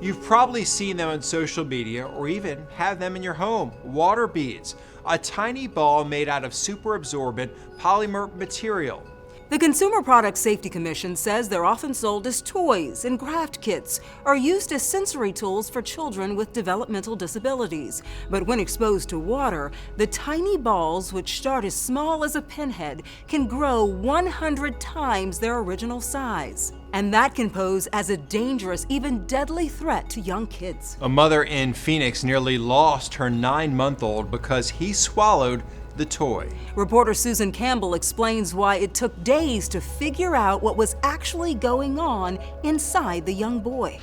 You've probably seen them on social media or even have them in your home. Water beads, a tiny ball made out of super absorbent polymer material. The Consumer Product Safety Commission says they're often sold as toys and craft kits or used as sensory tools for children with developmental disabilities. But when exposed to water, the tiny balls, which start as small as a pinhead, can grow 100 times their original size. And that can pose as a dangerous, even deadly threat to young kids. A mother in Phoenix nearly lost her 9-month-old because he swallowed the toy. Reporter Susan Campbell explains why it took days to figure out what was actually going on inside the young boy.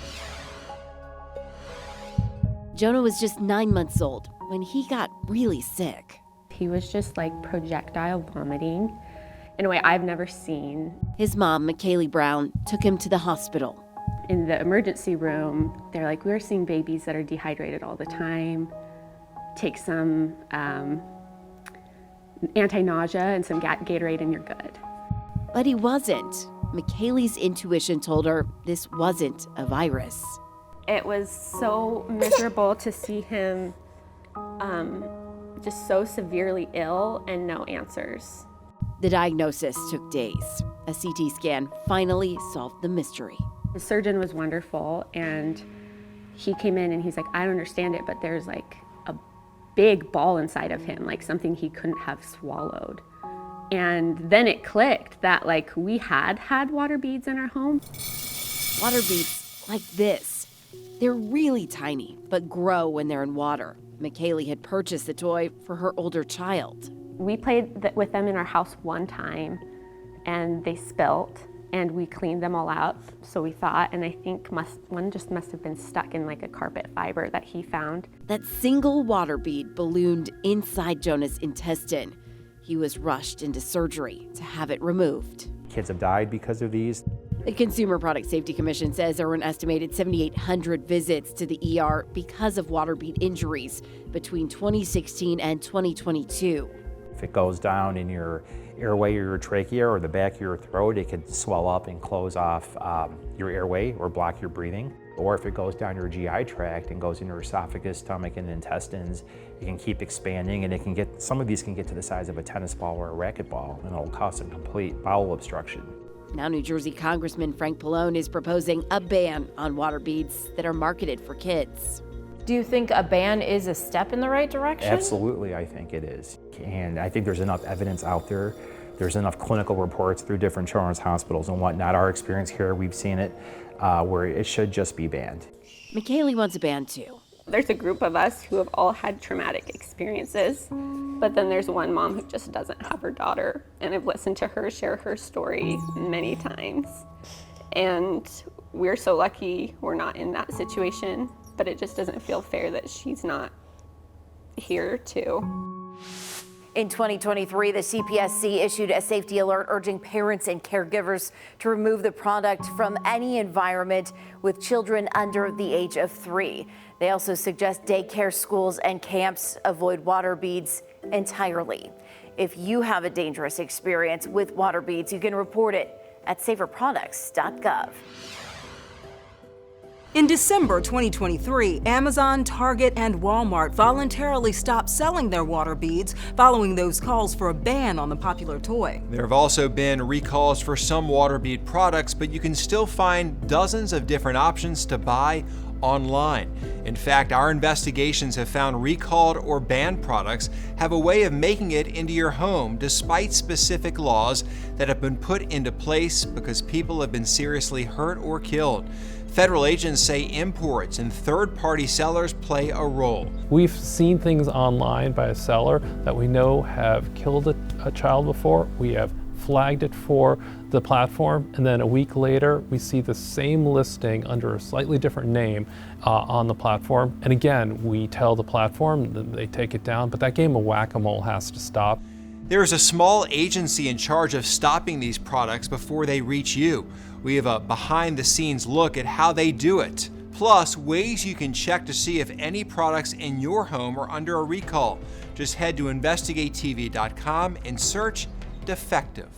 Jonah was just 9 months old when he got really sick. He was just like projectile vomiting in a way I've never seen. His mom, McKaylee Brown, took him to the hospital. In the emergency room, they're like, we're seeing babies that are dehydrated all the time. Take some anti-nausea and some Gatorade and you're good. But he wasn't. McKaylee's intuition told her this wasn't a virus. It was so miserable to see him just so severely ill and no answers. The diagnosis took days. A CT scan finally solved the mystery. The surgeon was wonderful, and he came in and he's like, I don't understand it, but there's like a big ball inside of him, like something he couldn't have swallowed. And then it clicked that like we had water beads in our home. Water beads like this. They're really tiny, but grow when they're in water. McKaylee had purchased the toy for her older child. We played with them in our house one time, and they spilt, and we cleaned them all out, so we thought, and I think one just must have been stuck in like a carpet fiber that he found. That single water bead ballooned inside Jonah's intestine. He was rushed into surgery to have it removed. Kids have died because of these. The Consumer Product Safety Commission says there were an estimated 7,800 visits to the ER because of water bead injuries between 2016 and 2022. If it goes down in your airway or your trachea or the back of your throat, it could swell up and close off your airway or block your breathing. Or if it goes down your GI tract and goes into your esophagus, stomach, and intestines, it can keep expanding, and it can get, some of these can get to the size of a tennis ball or a racquetball, and it'll cause a complete bowel obstruction. Now New Jersey Congressman Frank Pallone is proposing a ban on water beads that are marketed for kids. Do you think a ban is a step in the right direction? Absolutely, I think it is. And I think there's enough evidence out there. There's enough clinical reports through different children's hospitals and whatnot. Our experience here, we've seen it, where it should just be banned. McKaylee wants a ban too. There's a group of us who have all had traumatic experiences, but then there's one mom who just doesn't have her daughter, and I've listened to her share her story many times. And we're so lucky we're not in that situation, but it just doesn't feel fair that she's not here too. In 2023, the CPSC issued a safety alert urging parents and caregivers to remove the product from any environment with children under the age of 3. They also suggest daycare, schools, and camps avoid water beads entirely. If you have a dangerous experience with water beads, you can report it at saferproducts.gov. In December 2023, Amazon, Target, and Walmart voluntarily stopped selling their water beads following those calls for a ban on the popular toy. There have also been recalls for some water bead products, but you can still find dozens of different options to buy online. In fact, our investigations have found recalled or banned products have a way of making it into your home despite specific laws that have been put into place because people have been seriously hurt or killed. Federal agents say imports and third-party sellers play a role. We've seen things online by a seller that we know have killed a child before. We have flagged it for the platform, and then a week later we see the same listing under a slightly different name on the platform. And again, we tell the platform that they take it down, but that game of whack-a-mole has to stop. There is a small agency in charge of stopping these products before they reach you. We have a behind-the-scenes look at how they do it, plus ways you can check to see if any products in your home are under a recall. Just head to investigatetv.com and search defective.